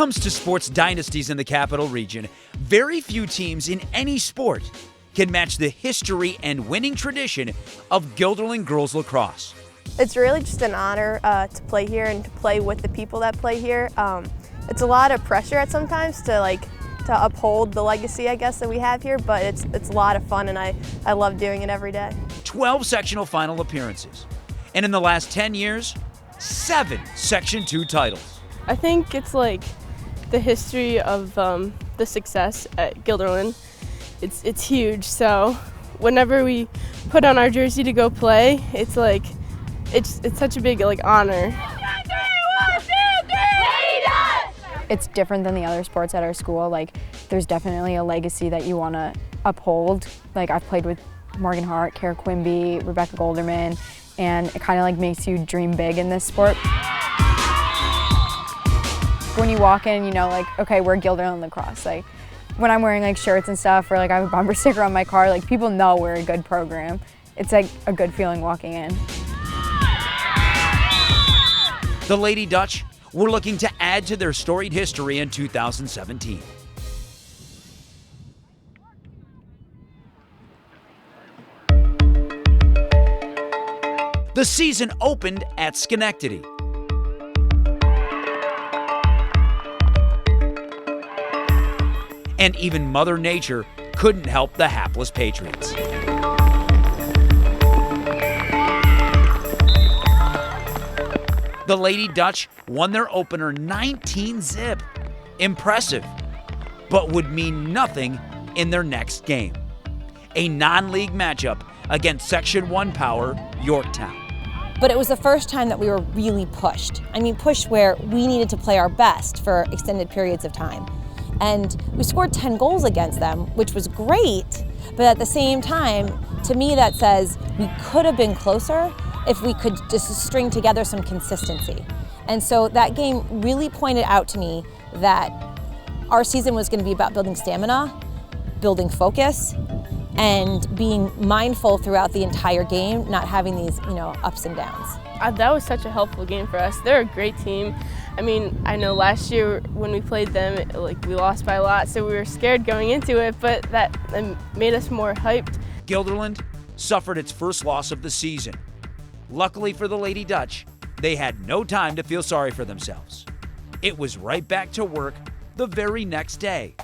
comes to sports dynasties in the Capital Region, very few teams in any sport can match the history and winning tradition of Guilderland Girls Lacrosse. It's really just an honor to play here and to play with the people that play here. It's a lot of pressure at sometimes to uphold the legacy, I guess, that we have here, but it's a lot of fun and I love doing it every day. 12 sectional final appearances, and in the last 10 years, 7 Section 2 titles. I think it's like the history of the success at Guilderland. It's huge, so whenever we put on our jersey to go play, it's such a big honor. It's different than the other sports at our school. There's definitely a legacy that you want to uphold. I've played with Morgan Hart, Kara Quimby, Rebecca Golderman, and it kind of makes you dream big in this sport. When you walk in, you know, okay, we're Guilderland Lacrosse. When I'm wearing shirts and stuff, or I have a bumper sticker on my car, people know we're a good program. It's a good feeling walking in. The Lady Dutch were looking to add to their storied history in 2017. The season opened at Schenectady. And even Mother Nature couldn't help the hapless Patriots. The Lady Dutch won their opener 19-zip. Impressive, but would mean nothing in their next game. A non-league matchup against Section 1 power Yorktown. But it was the first time that we were really pushed. Pushed where we needed to play our best for extended periods of time. And we scored 10 goals against them, which was great, but at the same time, to me that says we could have been closer if we could just string together some consistency. And so that game really pointed out to me that our season was going to be about building stamina, building focus, and being mindful throughout the entire game, not having these, ups and downs. That was such a helpful game for us. They're a great team. I know last year when we played them, we lost by a lot, so we were scared going into it, but that made us more hyped. Guilderland suffered its first loss of the season. Luckily for the Lady Dutch, they had no time to feel sorry for themselves. It was right back to work the very next day.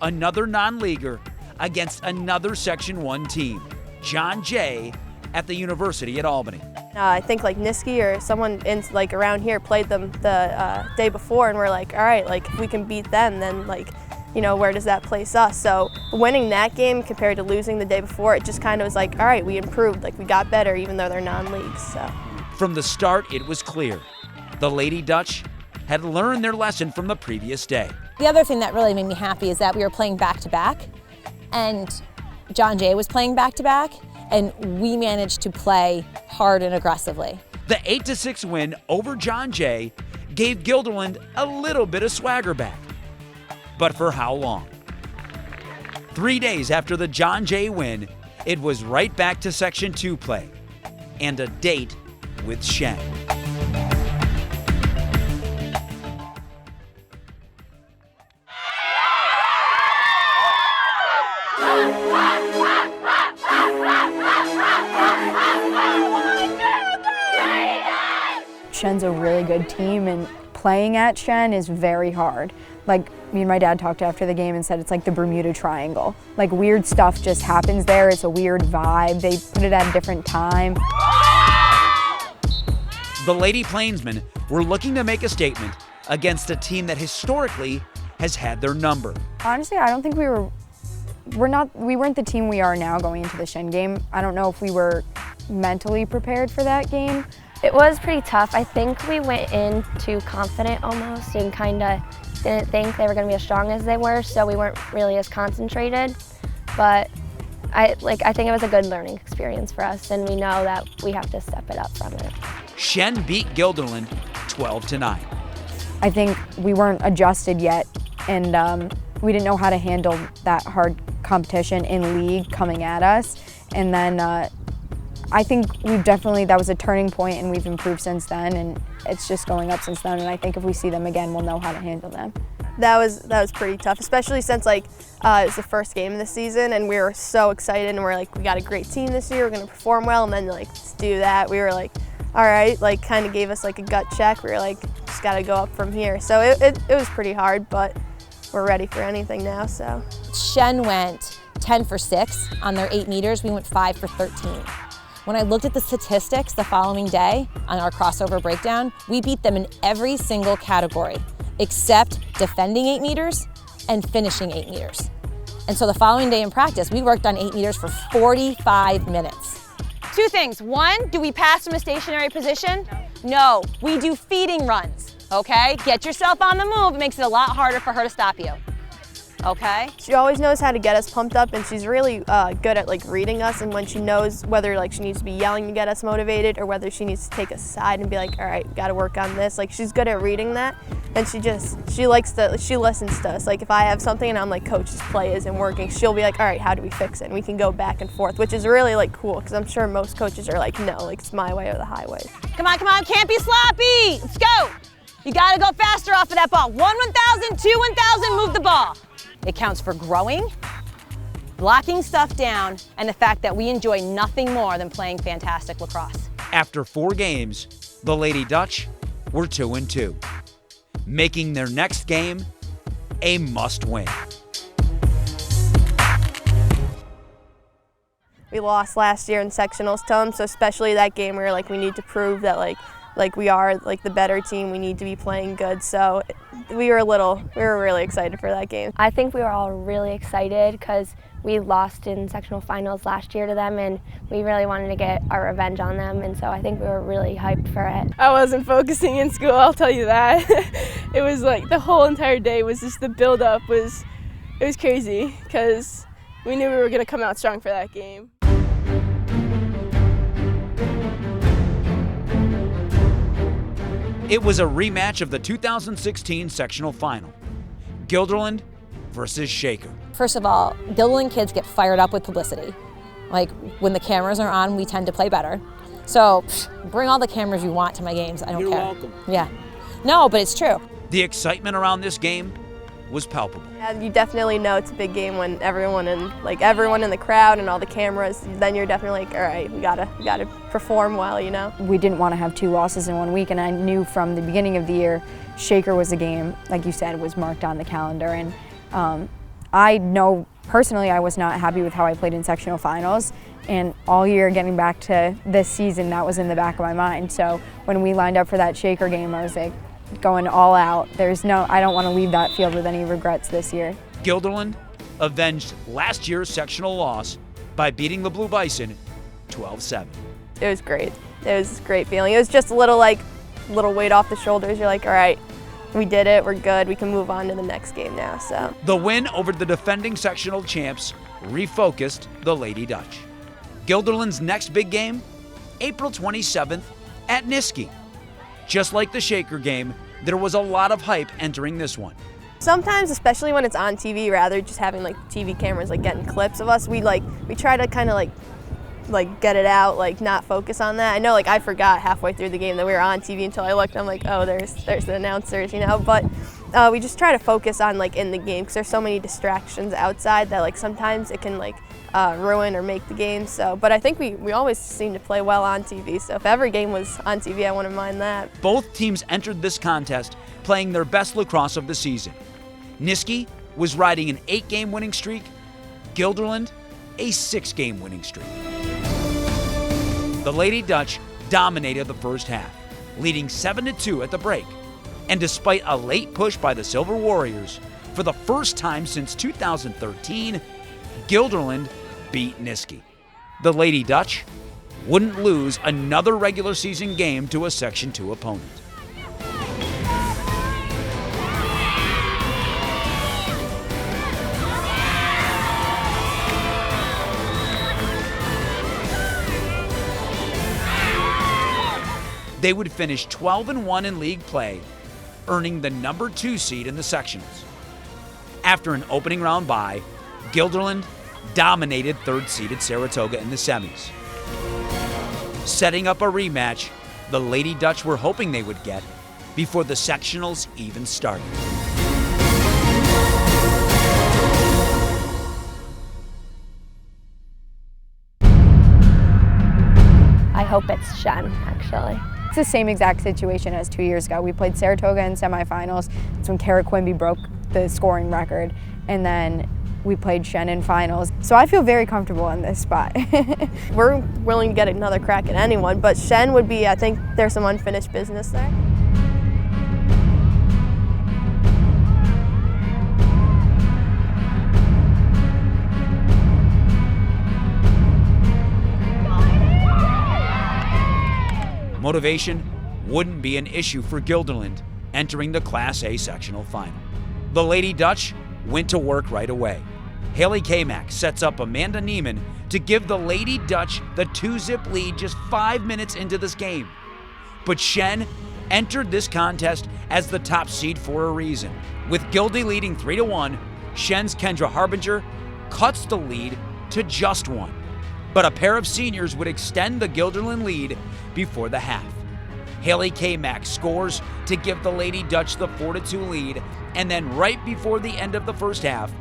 Another non-leaguer against another Section 1 team, John Jay at the University at Albany. I think Niski or someone in around here played them the day before, and we're all right, if we can beat them, then where does that place us? So winning that game compared to losing the day before, it just kind of was all right, we improved, we got better, even though they're non-leagues. So from the start, it was clear the Lady Dutch had learned their lesson from the previous day. The other thing that really made me happy is that we were playing back-to-back, and John Jay was playing back-to-back, and we managed to play hard and aggressively. The 8-6 win over John Jay gave Guilderland a little bit of swagger back. But for how long? 3 days after the John Jay win, it was right back to Section 2 play and a date with Shen. Shen's a really good team, and playing at Shen is very hard. Me and my dad talked after the game and said it's the Bermuda Triangle. Weird stuff just happens there. It's a weird vibe. They put it at a different time. The Lady Plainsmen were looking to make a statement against a team that historically has had their number. Honestly, I don't think we weren't the team we are now going into the Shen game. I don't know if we were mentally prepared for that game. It was pretty tough. I think we went in too confident almost and kind of didn't think they were going to be as strong as they were, so we weren't really as concentrated. But I think it was a good learning experience for us, and we know that we have to step it up from it. Shen beat Guilderland 12-9. I think we weren't adjusted yet, and we didn't know how to handle that hard competition in league coming at us. And then I think that was a turning point, and we've improved since then, and it's just going up since then, and I think if we see them again, we'll know how to handle them. That was pretty tough, especially since like it was the first game of the season, and we were so excited, and we're like, we got a great team this year, we're gonna perform well, and then like to do that, we were like, all right, like kind of gave us like a gut check. We were like, just got to go up from here. So it was pretty hard, but we're ready for anything now. So Shen went 10 for 6 on their 8 meters. We went 5 for 13. When I looked at the statistics the following day on our crossover breakdown, we beat them in every single category except defending 8 meters and finishing 8 meters. And so the following day in practice, we worked on 8 meters for 45 minutes. 2 things. 1, do we pass from a stationary position? No, we do feeding runs, okay? Get yourself on the move. It makes it a lot harder for her to stop you, okay? she always knows how to get us pumped up, and she's really good at like reading us, and when she knows whether like she needs to be yelling to get us motivated or whether she needs to take us aside and be like, all right, we got to work on this. Like she's good at reading that, and she listens to us. Like if I have something and I'm like, coach, this play isn't working, she'll be like, all right, how do we fix it? And we can go back and forth, which is really like cool, because I'm sure most coaches are like, no, like it's my way or the highway. Come on, can't be sloppy. Let's go. You got to go faster off of that ball. 1, 1,000, 2, 1,000, move the ball. It counts for growing, locking stuff down, and the fact that we enjoy nothing more than playing fantastic lacrosse. After 4 games, the Lady Dutch were 2-2, making their next game a must-win. We lost last year in sectionals to them, so especially that game we were like, we need to prove that like we are like the better team, we need to be playing good. So we were really excited for that game. I think we were all really excited because we lost in sectional finals last year to them, and we really wanted to get our revenge on them, and so I think we were really hyped for it. I wasn't focusing in school, I'll tell you that. It was like the whole entire day was just the build-up was crazy because we knew we were going to come out strong for that game. It was a rematch of the 2016 sectional final, Guilderland versus Shaker. First of all, Guilderland kids get fired up with publicity. Like when the cameras are on, we tend to play better. So bring all the cameras you want to my games, I don't care. You're welcome. Yeah. No, but it's true. The excitement around this game was palpable. And you definitely know it's a big game when everyone in the crowd and all the cameras, then you're definitely like, all right, we gotta perform well, you know? We didn't want to have 2 losses in 1 week, and I knew from the beginning of the year, Shaker was a game, like you said, was marked on the calendar. And I know personally I was not happy with how I played in sectional finals, and all year getting back to this season, that was in the back of my mind. So when we lined up for that Shaker game, I was like, going all out. I don't want to leave that field with any regrets this year. Guilderland avenged last year's sectional loss by beating the Blue Bison 12-7. It was great. It was a great feeling. It was just a little weight off the shoulders. You're like, all right, we did it, we're good, we can move on to the next game now. So The win over the defending sectional champs refocused the Lady Dutch. Guilderland's next big game, April 27th at Niski. Just like the Shaker game, there was a lot of hype entering this one. sometimes, especially when it's on TV, rather just having like TV cameras like getting clips of us, we try to kind of like get it out, like not focus on that. I know like I forgot halfway through the game that we were on TV until I looked. I'm like, oh, there's the announcers, you know. But we just try to focus on like in the game because there's so many distractions outside that like sometimes it can like ruin or make the game. So, but I think we always seem to play well on TV. So if every game was on TV, I wouldn't mind that. Both teams entered this contest playing their best lacrosse of the season. Niski was riding an 8-game winning streak, Guilderland a 6-game winning streak. The Lady Dutch dominated the first half, leading 7-2 at the break. And despite a late push by the Silver Warriors, for the first time since 2013, Guilderland beat Niski. The Lady Dutch wouldn't lose another regular season game to a Section 2 opponent. They would finish 12-1 in league play, earning the number 2 seed in the sectionals. After an opening round bye, Guilderland dominated third-seeded Saratoga in the semis. Setting up a rematch the Lady Dutch were hoping they would get before the sectionals even started. hope it's Shen, actually. It's the same exact situation as 2 years ago. We played Saratoga in semifinals. It's when Kara Quimby broke the scoring record, and then we played Shen in finals. So I feel very comfortable in this spot. We're willing to get another crack at anyone, but Shen would be, I think there's some unfinished business there. Motivation wouldn't be an issue for Guilderland entering the Class A sectional final. The Lady Dutch went to work right away. Haley Kmack sets up Amanda Neiman to give the Lady Dutch the 2-zip lead just 5 minutes into this game. But Shen entered this contest as the top seed for a reason. With Gildy leading 3-1, Shen's Kendra Harbinger cuts the lead to just 1. But a pair of seniors would extend the Guilderland lead before the half. Haley Kmack scores to give the Lady Dutch the 4-2 lead, and then right before the end of the first half,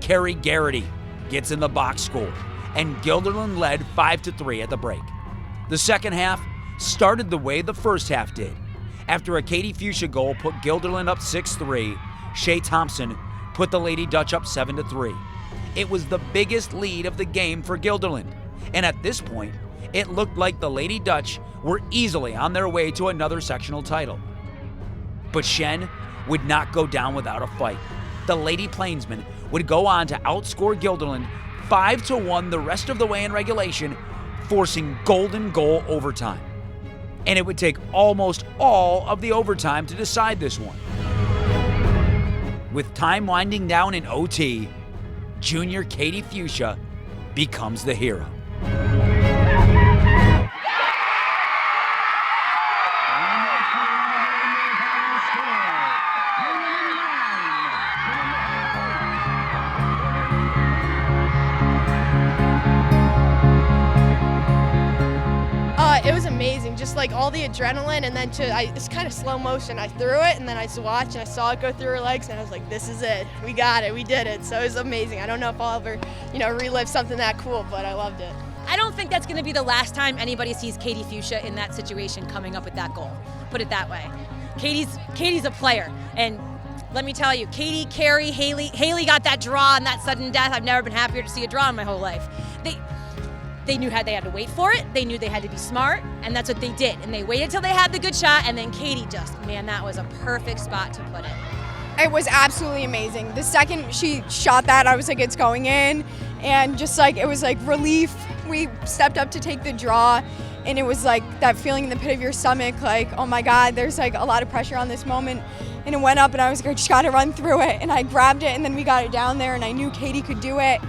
Carrie Garrity gets in the box score, and Guilderland led 5-3 at the break. The second half started the way the first half did. After a Katie Fuchsia goal put Guilderland up 6-3, Shea Thompson put the Lady Dutch up 7-3. It was the biggest lead of the game for Guilderland, and at this point, it looked like the Lady Dutch were easily on their way to another sectional title. But Shen would not go down without a fight. The Lady Plainsmen would go on to outscore Guilderland 5-1 the rest of the way in regulation, forcing golden goal overtime. And it would take almost all of the overtime to decide this one. With time winding down in OT, junior Katie Fuchsia becomes the hero. It was amazing, just like all the adrenaline, and then it's kind of slow motion. I threw it, and then I just watched, and I saw it go through her legs, and I was like, this is it. We got it. We did it. So it was amazing. I don't know if I'll ever, relive something that cool, but I loved it. I don't think that's going to be the last time anybody sees Katie Fuchsia in that situation coming up with that goal. Put it that way. Katie's a player, and let me tell you, Katie, Carrie, Haley got that draw and that sudden death. I've never been happier to see a draw in my whole life. They knew they had to wait for it. They knew they had to be smart, and that's what they did. And they waited till they had the good shot, and then Katie that was a perfect spot to put it. It was absolutely amazing. The second she shot that, I was like, it's going in. And just like, it was like relief. We stepped up to take the draw, and it was like that feeling in the pit of your stomach, like, oh my God, there's like a lot of pressure on this moment. And it went up, and I was like, I just gotta run through it. And I grabbed it, and then we got it down there, and I knew Katie could do it.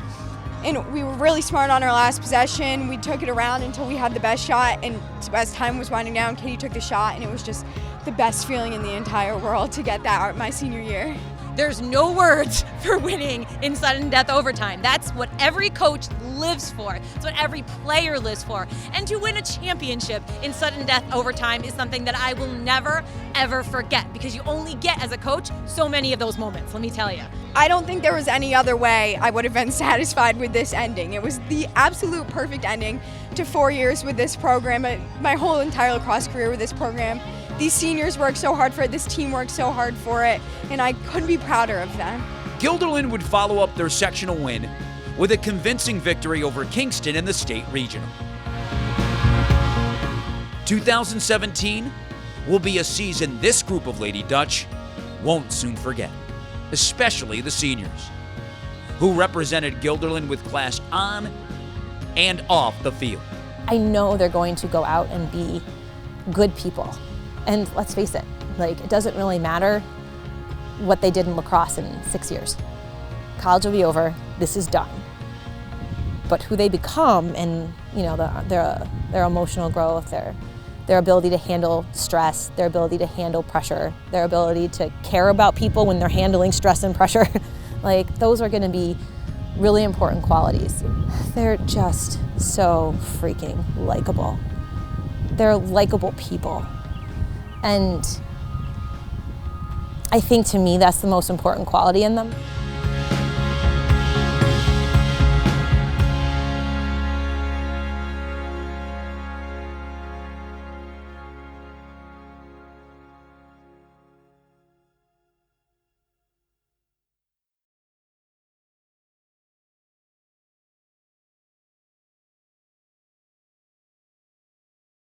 And we were really smart on our last possession. We took it around until we had the best shot, and as time was winding down, Katie took the shot, and it was just the best feeling in the entire world to get that my senior year. There's no words for winning in sudden death overtime. That's what every coach lives for. It's what every player lives for. And to win a championship in sudden death overtime is something that I will never, ever forget, because you only get, as a coach, so many of those moments, let me tell you. I don't think there was any other way I would have been satisfied with this ending. It was the absolute perfect ending to 4 years with this program, my whole entire lacrosse career with this program. These seniors worked so hard for it, this team worked so hard for it, and I couldn't be prouder of them. Guilderland would follow up their sectional win with a convincing victory over Kingston in the state regional. 2017 will be a season this group of Lady Dutch won't soon forget, especially the seniors, who represented Guilderland with class on and off the field. I know they're going to go out and be good people. And let's face it, it doesn't really matter what they did in lacrosse in 6 years. College will be over, this is done. But who they become, and their emotional growth, their ability to handle stress, their ability to handle pressure, their ability to care about people when they're handling stress and pressure, those are gonna be really important qualities. They're just so freaking likable. They're likable people. And I think, to me, that's the most important quality in them.